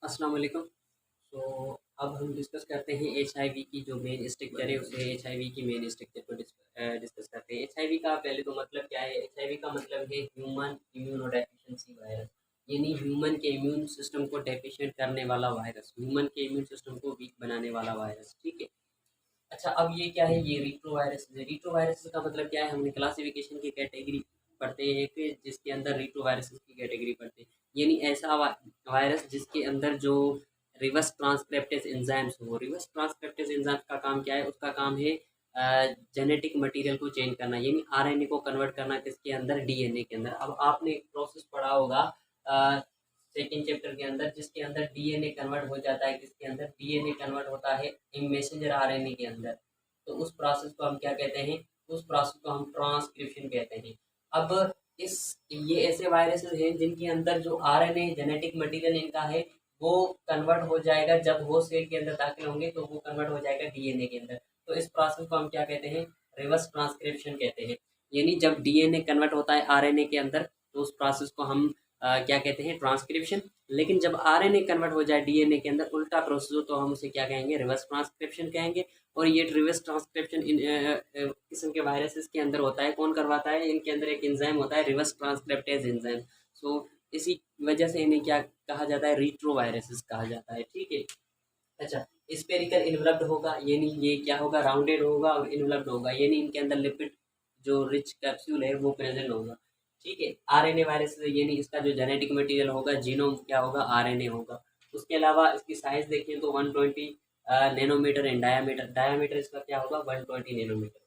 अस्सलाम वालेकुम। तो अब हम डिस्कस करते हैं एचआईवी की जो मेन स्ट्रक्चर है, उसे एचआईवी की मेन स्ट्रक्चर को डिस्कस करते हैं। एचआईवी का पहले तो मतलब क्या है? एचआईवी का मतलब है ह्यूमन इम्यूनोडेफिशिएंसी वायरस, यानी ह्यूमन के इम्यून सिस्टम को डेफिशिएंट करने वाला वायरस, ह्यूमन के इम्यून सिस्टम को वीक बनाने वाला वायरस। ठीक है। अच्छा, अब ये क्या है? ये रीट्रोवायरस है। रीट्रोवायरस का मतलब क्या है? हमने क्लासिफिकेशन की कैटेगरी पढ़ते हैं कि जिसके अंदर रीट्रोवायरस की कैटेगरी पढ़ते हैं, यानी ऐसा वायरस जिसके अंदर जो रिवर्स ट्रांसक्रिप्टेज एंजाइम्स हो। रिवर्स ट्रांसक्रिप्टेज एंजाइम्स का काम क्या है? उसका काम है जेनेटिक मटेरियल को चेंज करना, यानी आरएनए को कन्वर्ट करना किसके अंदर? डीएनए के अंदर। अब आपने एक प्रोसेस पढ़ा होगा सेकेंड चैप्टर के अंदर, जिसके अंदर डीएनए कन्वर्ट हो जाता है। किसके अंदर डीएनए कन्वर्ट होता है? मैसेंजर आरएनए के अंदर। तो उस प्रोसेस को हम क्या कहते हैं? उस प्रोसेस को हम ट्रांसक्रिप्शन कहते हैं। अब इस ये ऐसे वायरसेस हैं जिनके अंदर जो आरएनए जेनेटिक मटेरियल इनका है वो कन्वर्ट हो जाएगा। जब वो सेल के अंदर दाखिल होंगे तो वो कन्वर्ट हो जाएगा डीएनए के अंदर। तो इस प्रोसेस को हम क्या कहते हैं? रिवर्स ट्रांसक्रिप्शन कहते हैं। यानी जब डीएनए कन्वर्ट होता है आरएनए के अंदर तो उस प्रोसेस को हम क्या कहते हैं? ट्रांसक्रिप्शन। लेकिन जब आरएनए कन्वर्ट हो जाए डीएनए के अंदर, उल्टा प्रोसेस हो, तो हम उसे क्या कहेंगे? रिवर्स ट्रांसक्रिप्शन कहेंगे। और ये रिवर्स ट्रांसक्रिप्शन इन किस्म के वायरसेस के अंदर होता है। कौन करवाता है? इनके अंदर एक एंजाइम होता है, रिवर्स ट्रांसक्रिप्टेज एंजाइम। सो इसी वजह से इन्हें क्या कहा जाता है? रीट्रोवायरसेस कहा जाता है। ठीक है। अच्छा, स्पेरिकल इन्वलप्ड होगा, यानी ये क्या होगा? राउंडेड होगा और इन्वलप्ड होगा, यानी इनके अंदर लिपिड जो रिच कैप्सूल है वो प्रेजेंट होगा। ठीक है। आरएनए वायरस, यानी इसका जो जेनेटिक मटेरियल होगा, जीनोम क्या होगा? आरएनए होगा। उसके अलावा इसकी साइज देखें तो 120 नैनोमीटर एंड डायामीटर। डायामीटर इसका क्या होगा? 120 नैनोमीटर।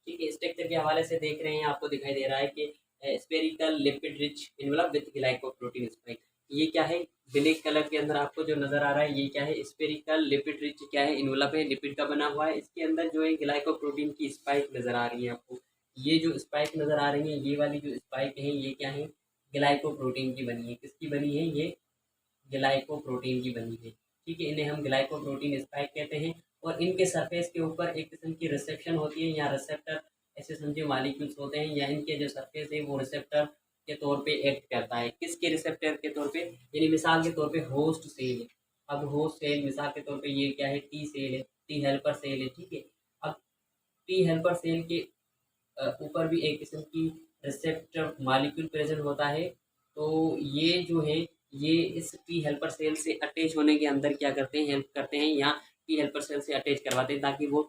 ठीक है। स्ट्रक्चर के हवाले से देख रहे हैं, आपको दिखाई दे रहा है कि spherical lipid rich envelope with glycoprotein spike. ये क्या है? ब्लैक कलर के अंदर आपको जो नजर आ रहा है, ये क्या है? स्पेरिकल लिपिड रिच क्या है? इन्वलप है, लिपिड का बना हुआ है। इसके अंदर जो है ग्लाइकोप्रोटीन की स्पाइक नजर आ रही है आपको। ये जो स्पाइक नजर आ रही है, ये वाली जो स्पाइक है, ये क्या है? ग्लाइकोप्रोटीन की बनी है। किसकी बनी है? ये ग्लाइकोप्रोटीन की बनी है। ठीक है। इन्हें हम ग्लाइकोप्रोटीन स्पाइक कहते हैं। और इनके सरफेस के ऊपर एक किस्म की रिसेप्शन होती है, या रिसेप्टर ऐसे समझे मॉलिक्यूल्स होते हैं, या इनके जो सरफेस है वो रिसेप्टर के तौर पे एक्ट करता है। किसके रिसेप्टर के तौर पे? यानी मिसाल के तौर पे होस्ट सेल है। अब होस्ट सेल मिसाल के तौर पे ये क्या है? टी सेल है, टी हेल्पर सेल है। ठीक है। अब टी हेल्पर सेल के ऊपर भी एक किस्म की रिसेप्टर मॉलिक्यूल प्रेजेंट होता है। तो ये जो है, ये इस टी हेल्पर सेल से अटैच होने के अंदर क्या करते हैं? हेल्प करते हैं, या टी हेल्पर सेल से अटैच करवाते हैं, ताकि वो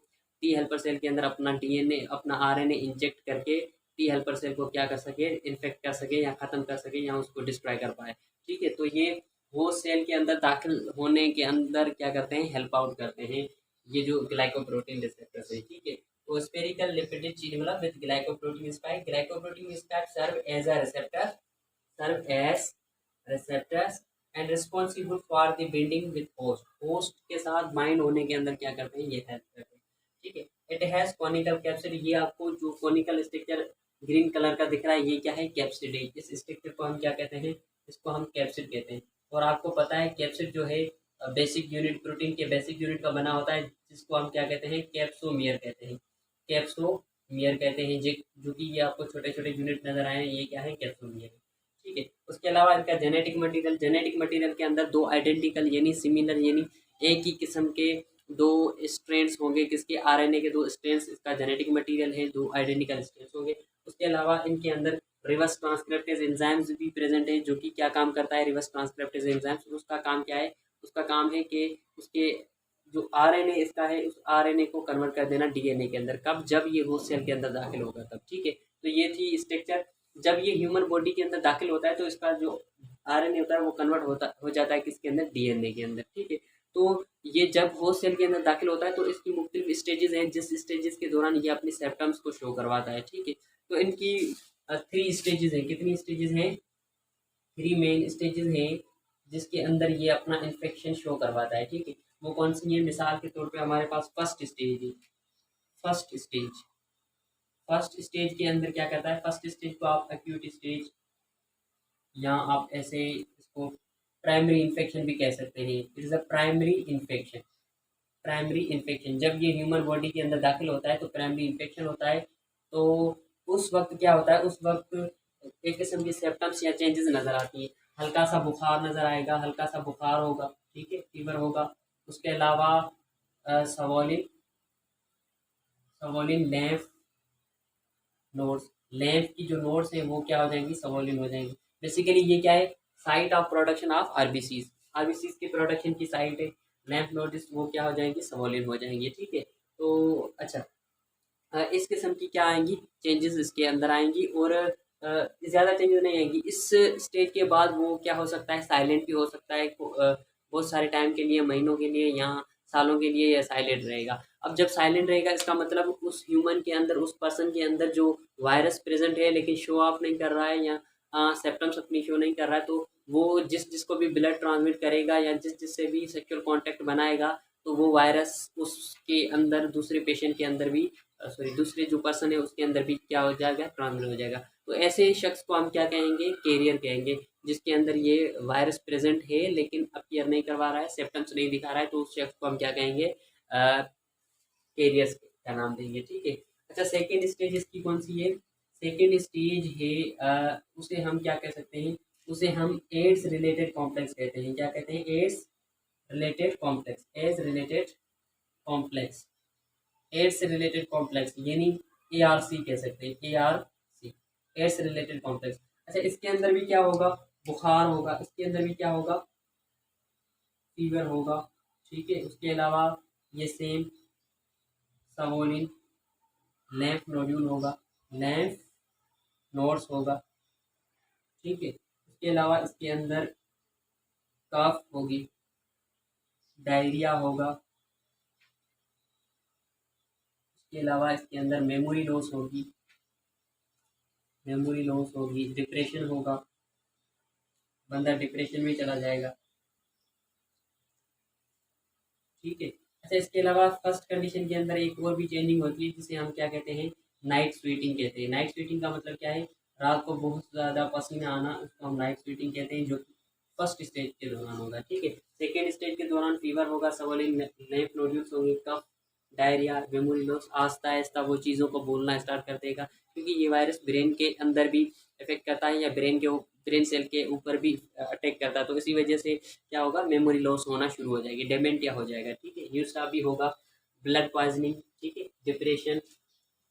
टी हेल्पर सेल के अंदर अपना डीएनए, अपना आरएनए इंजेक्ट करके टी हेल्पर सेल को क्या कर सके? इन्फेक्ट कर सके, या खत्म कर सके, या उसको डिस्ट्रॉय कर पाए। ठीक है। तो ये वो सेल के अंदर दाखिल होने के अंदर क्या करते हैं? हेल्प आउट करते हैं, ये जो ग्लाइकोप्रोटीन रिसेप्टर्स है। ठीक है। तो spherical lipid envelope with glycoprotein spike. Glycoprotein spike serve as receptors and responsible for the binding with host. Host के साथ बाइंड होने के अंदर क्या करते हैं? ये हेल्प करते हैं। ठीक है। It has conical capsid. ये आपको जो कॉनिकल स्ट्रक्चर ग्रीन कलर का दिख रहा है, ये क्या है? कैप्सिड है। इस स्ट्रक्चर को हम क्या कहते हैं? इसको हम कैप्सिड कहते हैं। और आपको पता है कैप्सिड जो है बेसिक यूनिट, प्रोटीन के बेसिक यूनिट का बना होता है, जिसको हम क्या कहते हैं? कैप्सोमियर कहते हैं। कैप्सोमियर कहते हैं जो कि ये आपको छोटे छोटे यूनिट नजर आए हैं, ये क्या है? कैप्सोमियर। ठीक है। उसके अलावा इनका जेनेटिक मटेरियल के अंदर दो आइडेंटिकल यानी सिमिलर, यानी एक ही किस्म के दो स्ट्रेन्स होंगे। किसके? आरएनए के दो स्ट्रेन्स इसका जेनेटिक मटेरियल है, दो आइडेंटिकल स्ट्रेन्स होंगे। उसके अलावा इनके अंदर रिवर्स ट्रांसक्रिप्टेज एंजाइम्स भी प्रेजेंट है, जो कि क्या काम करता है? रिवर्स ट्रांसक्रिप्टेज एंजाइम्स, उसका काम क्या है? उसका काम है कि उसके जो आरएनए इसका है, उस आरएनए को कन्वर्ट कर देना डीएनए के अंदर। कब? जब ये होस्ट सेल के अंदर दाखिल होगा तब। ठीक है। तो ये थी स्ट्रक्चर। जब ये ह्यूमन बॉडी के अंदर दाखिल होता है तो इसका जो आरएनए होता है वो कन्वर्ट होता हो जाता है किसके अंदर? डीएनए के अंदर। ठीक है। तो ये जब होस्ट सेल के अंदर दाखिल होता है तो इसकी मुख्तलिफ स्टेजेस हैं, जिस स्टेजेस के दौरान ये अपनी सिम्टम्स को शो करवाता है। ठीक है। तो इनकी 3 स्टेजेस हैं। कितनी स्टेजेस हैं? 3 मेन स्टेजेस हैं, जिसके अंदर ये अपना इन्फेक्शन शो करवाता है। ठीक है। वो कौन सी है? मिसाल के तौर पे हमारे पास फर्स्ट स्टेज है। फर्स्ट स्टेज फर्स्ट स्टेज के अंदर क्या करता है? फर्स्ट स्टेज को आप एक्यूट स्टेज, या आप ऐसे इसको प्राइमरी इन्फेक्शन भी कह सकते हैं। It is a primary infection. Primary infection जब ये ह्यूमन बॉडी के अंदर दाखिल होता है तो प्राइमरी इन्फेक्शन होता है। तो उस वक्त क्या होता है? उस वक्त एक किस्म की सिम्टम्स या चेंजेस नज़र आती है। हल्का सा बुखार नज़र आएगा, हल्का सा बुखार होगा। ठीक है, फीवर होगा। उसके अलावा सवोलिन सवोलिन लैम्फ नोड्स, लैम्फ की जो नोड्स हैं वो क्या हो जाएंगी, सवोलिन हो जाएंगी। बेसिकली ये क्या है, site of production of RBCs, RBCs की प्रोडक्शन की साइट है। लैम्फ नोड्स वो क्या हो जाएंगी, सवोलिन हो जाएंगी। ठीक है, तो अच्छा, इस किस्म की क्या आएंगी, चेंजेस इसके अंदर आएंगी। और ज़्यादा चेंजेस नहीं आएंगी इस स्टेज के बाद। वो क्या हो सकता है, साइलेंट भी हो सकता है, बहुत सारे टाइम के लिए, महीनों के लिए या सालों के लिए, या साइलेंट रहेगा। अब जब साइलेंट रहेगा, इसका मतलब उस ह्यूमन के अंदर, उस पर्सन के अंदर जो वायरस प्रेजेंट है लेकिन शो ऑफ नहीं कर रहा है, या सिम्टम्स अपनी शो नहीं कर रहा है, तो वो जिसको भी ब्लड ट्रांसमिट करेगा या जिससे भी सेक्सुअल कांटेक्ट बनाएगा, तो वो वायरस उसके अंदर, दूसरे पेशेंट के अंदर भी, सॉरी, दूसरे जो पर्सन है उसके अंदर भी क्या हो जाएगा, ट्रांसमिट हो जाएगा। तो ऐसे शख्स को हम क्या कहेंगे, कैरियर कहेंगे, जिसके अंदर ये वायरस प्रेजेंट है लेकिन अपीयर नहीं करवा रहा है, सिम्टम्स नहीं दिखा रहा है, तो उस शख्स को हम क्या कहेंगे, कैरियर्स का नाम देंगे। ठीक है, अच्छा, सेकेंड स्टेज इसकी कौन सी है, सेकेंड स्टेज है, उसे हम क्या कह सकते हैं, उसे हम एड्स रिलेटेड कॉम्प्लेक्स कहते हैं। क्या कहते हैं, AIDS related complex, AIDS related complex, AIDS से रिलेटेड कॉम्प्लेक्स, यानी ARC कह सकते हैं, ARC, एड्स रिलेटेड कॉम्प्लेक्स। अच्छा, इसके अंदर भी क्या होगा, बुखार होगा, इसके अंदर भी क्या होगा, फीवर होगा। ठीक है, उसके अलावा ये सेम सवोलिन लैम्फ नोड्यूल होगा, लैम्फ नोड्स होगा। ठीक है, इसके अलावा इसके अंदर कफ होगी, डायरिया होगा। इसके अलावा इसके अंदर मेमोरी लॉस होगी, मेमोरी लॉस होगी, डिप्रेशन होगा, बंदा डिप्रेशन में चला जाएगा। ठीक है, अच्छा, इसके अलावा फर्स्ट कंडीशन के अंदर एक और भी चेंजिंग होती है, जिसे हम क्या कहते हैं, नाइट स्वेटिंग कहते हैं। नाइट स्वेटिंग का मतलब क्या है, रात को बहुत ज़्यादा पसीना आना, उसको हम नाइट स्वेटिंग कहते हैं, जो कि फर्स्ट स्टेज के दौरान होगा। ठीक है, सेकेंड स्टेज के दौरान फीवर होगा, सवलिंग लैम्फ नोड्यूल्स होंगे, कफ, diarrhoea, memory loss, Aahista Aahista वो चीज़ों को बोलना स्टार्ट कर देगा, क्योंकि ये वायरस ब्रेन के अंदर भी इफेक्ट करता है, या ब्रेन सेल के ऊपर भी अटैक करता है। तो इसी वजह से क्या होगा, मेमोरी लॉस होना शुरू हो जाएगी, डेमेंटिया हो जाएगा। ठीक है, न्यूसा भी होगा, ब्लड पॉइजनिंग, ठीक है, डिप्रेशन,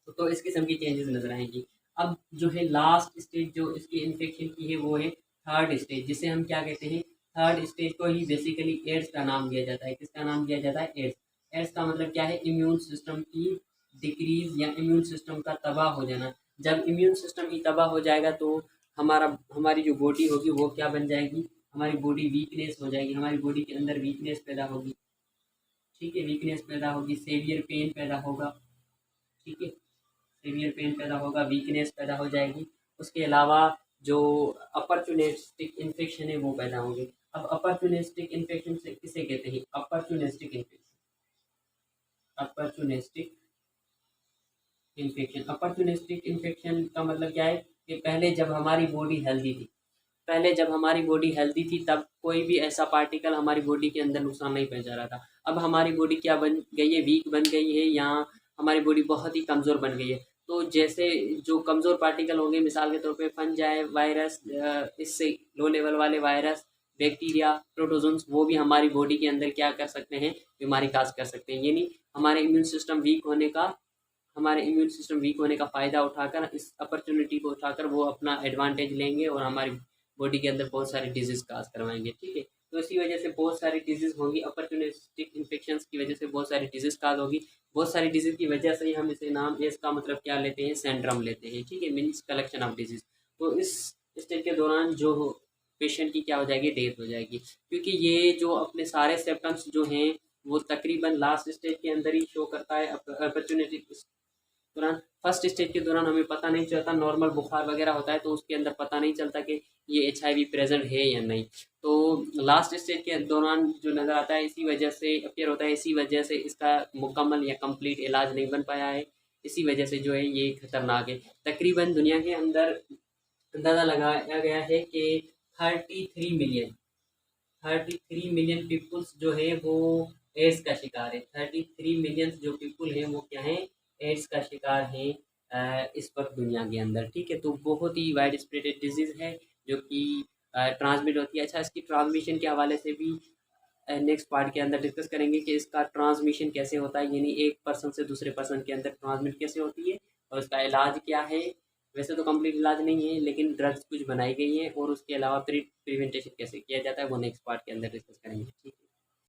तो इस किस्म की चेंजेस नजर आएंगी। अब जो है लास्ट स्टेज जो इसकी इन्फेक्शन की है, वो है थर्ड स्टेज, जिसे हम क्या कहते हैं, थर्ड स्टेज को ही बेसिकली एड्स का नाम दिया जाता है। किसका नाम दिया जाता है, एड्स। एड्स का मतलब क्या है, इम्यून सिस्टम की डिक्रीज, या इम्यून सिस्टम का तबाह हो जाना। जब इम्यून सिस्टम ही तबाह हो जाएगा, तो हमारी जो बॉडी होगी वो क्या बन जाएगी, हमारी बॉडी वीकनेस हो जाएगी, हमारी बॉडी के अंदर वीकनेस पैदा होगी। ठीक है, वीकनेस पैदा होगी, सेवियर पेन पैदा होगा। ठीक है, सीवियर पेन पैदा होगा, वीकनेस पैदा हो जाएगी। उसके अलावा जो अपॉर्चुनिस्टिक इन्फेक्शन है वो पैदा होंगे। अब अपॉर्चुनिस्टिक इन्फेक्शन से किसे कहते हैं, opportunistic infection, opportunistic infection, opportunistic infection का मतलब क्या है, कि पहले जब हमारी बॉडी हेल्दी थी, पहले जब हमारी बॉडी हेल्दी थी, तब कोई भी ऐसा पार्टिकल हमारी बॉडी के अंदर नुकसान नहीं पहुंचा रहा था। अब हमारी बॉडी क्या बन गई है, वीक बन गई है, या हमारी बॉडी बहुत ही कमज़ोर बन गई है। तो जैसे जो कमज़ोर पार्टिकल होंगे, मिसाल के तौर पे फंजाई, वायरस, इससे लो लेवल वाले वायरस, बैक्टीरिया, प्रोटोजोन्स, वो भी हमारी बॉडी के अंदर क्या कर सकते हैं, बीमारी काज कर सकते हैं। यानी हमारे इम्यून सिस्टम वीक होने का फ़ायदा उठाकर, इस अपॉर्चुनिटी को उठाकर वो अपना एडवांटेज लेंगे और हमारी बॉडी के अंदर बहुत सारी डिजीज़ काज करवाएंगे। ठीक है, तो इसी वजह से बहुत सारी डिजीज़ होंगी, अपॉर्चुनिस्टिक इन्फेक्शंस की वजह से बहुत सारी डिजीज़ काज होगी। बहुत सारी डिजीज़ की वजह से ही हम इसे नाम, इसका मतलब क्या लेते हैं, सेंड्रम लेते हैं। ठीक है, मीन्स कलेक्शन ऑफ डिजीज़। तो इस स्टेज के दौरान जो पेशेंट की क्या हो जाएगी, डेथ हो जाएगी, क्योंकि ये जो अपने सारे सिम्टम्स जो हैं वो तकरीबन लास्ट स्टेज के अंदर ही शो करता है। अपॉर्चुनिटी दौरान, फर्स्ट स्टेज के दौरान हमें पता नहीं चलता, नॉर्मल बुखार वगैरह होता है तो उसके अंदर पता नहीं चलता कि ये HIV प्रेजेंट है या नहीं। तो लास्ट स्टेज के दौरान जो नज़र आता है, इसी वजह से अपीयर होता है, इसी वजह से इसका मुकम्मल या कंप्लीट इलाज नहीं बन पाया है, इसी वजह से जो है ये खतरनाक है। तकरीबन दुनिया के अंदर अंदाज़ा लगाया गया है कि 33 मिलियन पीपुल्स जो है वो एड्स का शिकार है। 33 मिलियन जो पीपुल हैं वो क्या हैं, एड्स का शिकार हैं इस वक्त दुनिया के अंदर। ठीक है, तो बहुत ही वाइड स्प्रेडेड डिजीज़ है, जो कि ट्रांसमिट होती है। अच्छा, इसकी ट्रांसमिशन के हवाले से भी नेक्स्ट पार्ट के अंदर डिस्कस करेंगे कि इसका ट्रांसमिशन कैसे होता है, यानी एक पर्सन से दूसरे पर्सन के अंदर ट्रांसमिट कैसे होती है और उसका इलाज क्या है। वैसे तो कंप्लीट इलाज नहीं है, लेकिन ड्रग्स कुछ बनाई गई हैं और उसके अलावा प्रिवेंटेशन कैसे किया जाता है वो नेक्स्ट पार्ट के अंदर डिस्कस करेंगे। ठीक है।